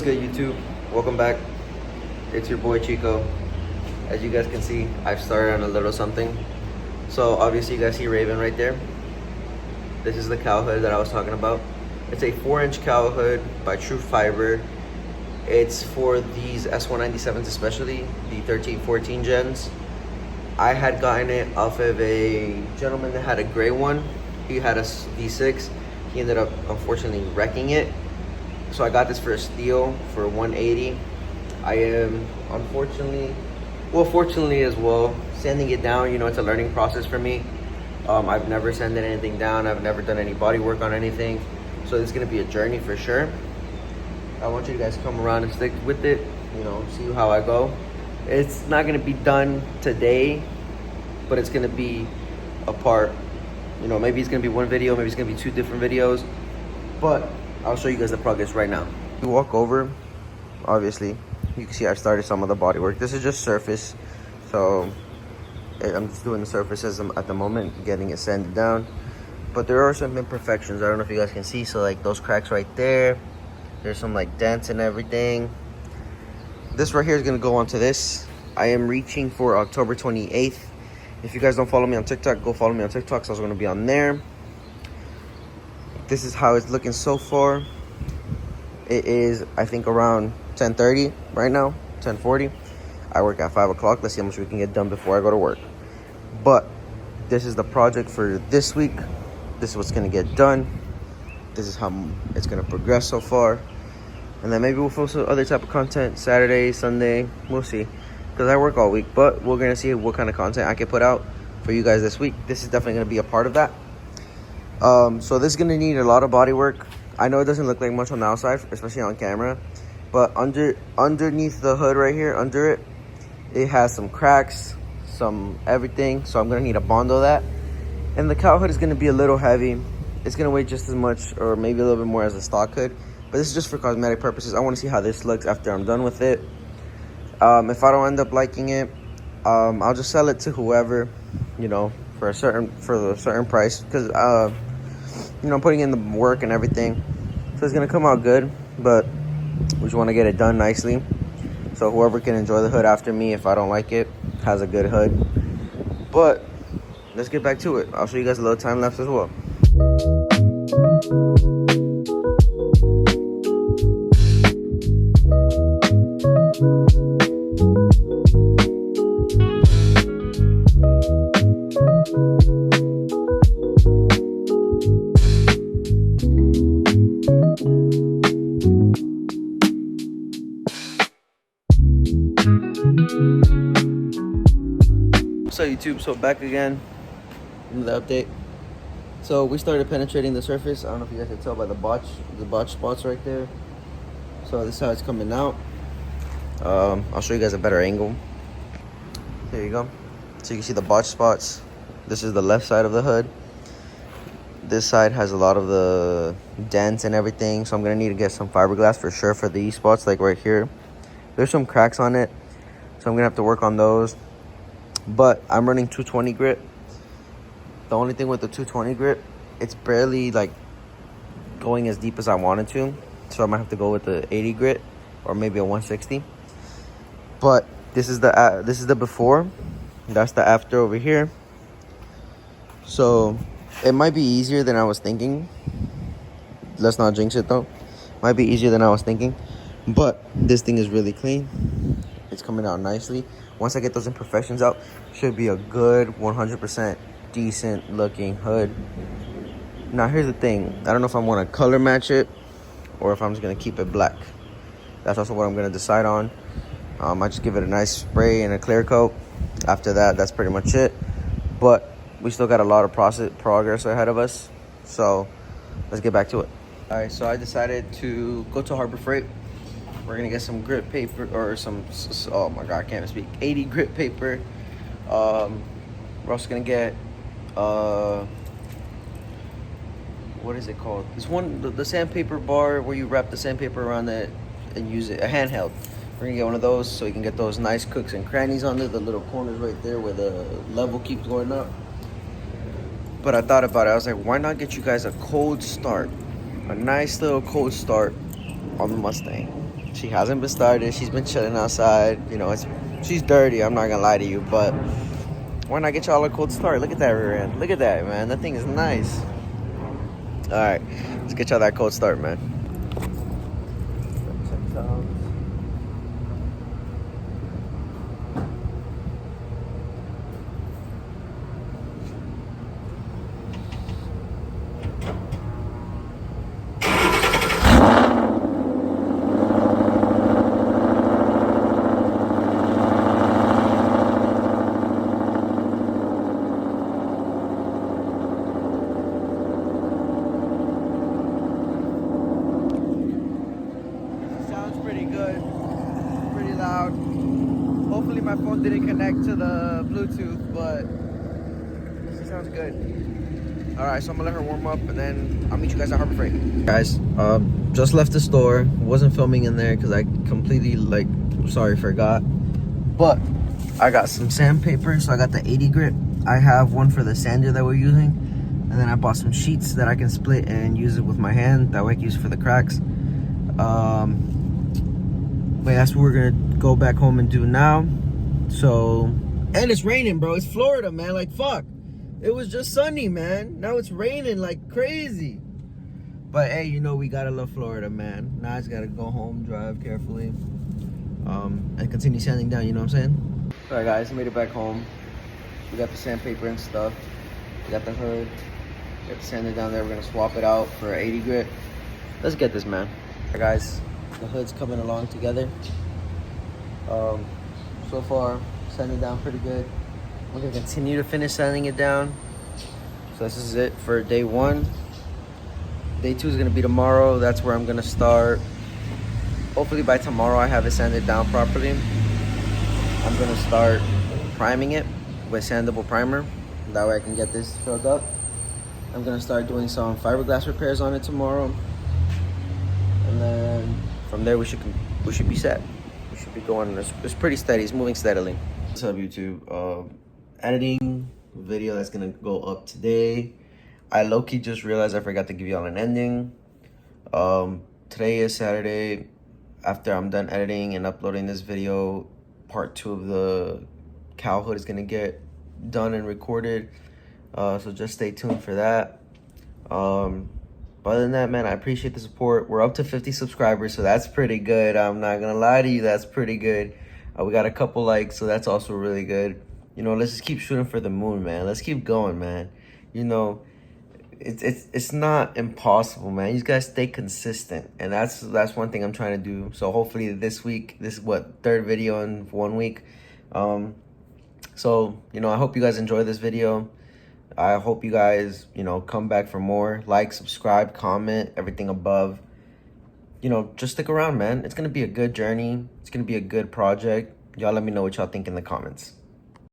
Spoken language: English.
What's good, YouTube? Welcome back. It's your boy Chico. As you guys can see, I've started on a little something. So obviously you guys see Raven right there. This is the cow hood that I was talking about. It's a 4-inch cow hood by True Fiber. It's for these S197s, especially the 13-14 gens. I had gotten it off of a gentleman that had a gray one. He had a V6. He ended up unfortunately wrecking it. So I got this for a steal for $180. I am fortunately as well, sanding it down. You know, it's a learning process for me. I've never sanded anything down. I've never done any body work on anything. So it's gonna be a journey for sure. I want you guys to come around and stick with it, you know, see how I go. It's not gonna be done today, but it's gonna be a part. You know, maybe it's gonna be one video, maybe it's gonna be 2 different videos, but I'll show you guys the progress right now. You walk over, obviously, you can see I started some of the body work. This is just surface, so I'm just doing the surfaces at the moment, getting it sanded down. But there are some imperfections. I don't know if you guys can see. So like those cracks right there, there's some like dents and everything. This right here is gonna go onto this. I am reaching for October 28th. If you guys don't follow me on TikTok, go follow me on TikTok. So I was gonna be on there. This is how it's looking so far. It is, I think, around 10:30 right now, 10:40. I work at 5 o'clock. Let's see how much we can get done before I go to work. But this is the project for this week. This is what's gonna get done. This is how it's gonna progress so far. And then maybe we'll post some other type of content Saturday, Sunday. We'll see. Because I work all week. But we're gonna see what kind of content I can put out for you guys this week. This is definitely gonna be a part of that. So this is gonna need a lot of body work. I know it doesn't look like much on the outside, especially on camera, but underneath the hood right here, under it, it has some cracks, some everything. So I'm gonna need to bondle that. And the cow hood is gonna be a little heavy. It's gonna weigh just as much, or maybe a little bit more, as a stock hood. But this is just for cosmetic purposes. I want to see how this looks after I'm done with it. If I don't end up liking it, I'll just sell it to whoever, you know, for a certain price, because you know, I'm putting in the work and everything, so it's gonna come out good. But we just want to get it done nicely, so whoever can enjoy the hood after me, if I don't like it, has a good hood. But let's get back to it. I'll show you guys a little time lapse as well. So YouTube, so back again in the update. So we started penetrating the surface. I don't know if you guys can tell by the botch spots right there. So this is how it's coming out. I'll show you guys a better angle. There you go. So you can see the botch spots. This is the left side of the hood. This side has a lot of the dents and everything. So I'm gonna need to get some fiberglass for sure for these spots, like right here. There's some cracks on it, so I'm gonna have to work on those. But I'm running 220 grit. The only thing with the 220 grit, it's barely like going as deep as I wanted to. So I might have to go with the 80 grit or maybe a 160. But this is the before. That's the after over here. So it might be easier than I was thinking. Let's not jinx it though. Might be easier than I was thinking. But this thing is really clean. It's coming out nicely. Once I get those imperfections out, should be a good 100% decent looking hood. Now here's the thing. I don't know if I want to color match it or if I'm just going to keep it black. That's also what I'm going to decide on. I just give it a nice spray and a clear coat. After that, that's pretty much it. But we still got a lot of progress ahead of us. So let's get back to it. All right, so I decided to go to Harbor Freight. We're gonna get some grit paper, or some, oh my god, I can't even speak, 80 grit paper. We're also gonna get, what is it called? This one, the sandpaper bar where you wrap the sandpaper around it and use it, a handheld. We're gonna get one of those so you can get those nice cooks and crannies on it, the little corners right there where the level keeps going up. But I thought about it. I was like, why not get you guys a cold start? A nice little cold start on the Mustang. She hasn't been started. She's been chilling outside. You know, she's dirty. I'm not gonna lie to you, but why not get y'all a cold start? Look at that rear end. Look at that, man. That thing is nice. All right, let's get y'all that cold start, man. Pretty good, pretty loud. Hopefully my phone didn't connect to the Bluetooth, but she sounds good. All right, so I'm gonna let her warm up and then I'll meet you guys at Harbor Freight. Guys, just left the store. Wasn't filming in there because I completely forgot. But I got some sandpaper, so I got the 80 grit. I have one for the sander that we're using. And then I bought some sheets that I can split and use it with my hand. That way I can use it for the cracks. But that's what we're gonna go back home and do now. So, and it's raining, bro. It's Florida, man. Like, fuck. It was just sunny, man. Now it's raining like crazy. But hey, you know we gotta love Florida, man. Now I just gotta go home, drive carefully, and continue sanding down. You know what I'm saying? All right, guys, made it back home. We got the sandpaper and stuff. We got the hood. We got the sander down there. We're gonna swap it out for 80 grit. Let's get this, man. All right, guys. The hood's coming along together. So far, sanding down pretty good. We're gonna continue to finish sanding it down. So this is it for day one. Day two is gonna be tomorrow. That's where I'm gonna start. Hopefully by tomorrow I have it sanded down properly. I'm gonna start priming it with sandable primer. That way I can get this filled up. I'm gonna start doing some fiberglass repairs on it tomorrow. And then from there we should be set. We should be going. It's pretty steady. It's moving steadily. What's up, YouTube? Editing video that's gonna go up today. I low-key just realized I forgot to give y'all an ending. Today is Saturday. After I'm done editing and uploading this video, part 2 of the cow hood is gonna get done and recorded. So just stay tuned for that. But other than that, man, I appreciate the support. We're up to 50 subscribers, so that's pretty good. I'm not gonna lie to you, that's pretty good. We got a couple likes, so that's also really good. You know, let's just keep shooting for the moon, man. Let's keep going, man. You know, it's not impossible, man. You guys stay consistent, and that's one thing I'm trying to do. So hopefully this week, this is what, 3rd video in 1 week. So you know, I hope you guys enjoy this video. I hope you guys, you know, come back for more. Like, subscribe, comment, everything above. You know, just stick around, man. It's going to be a good journey. It's going to be a good project. Y'all let me know what y'all think in the comments.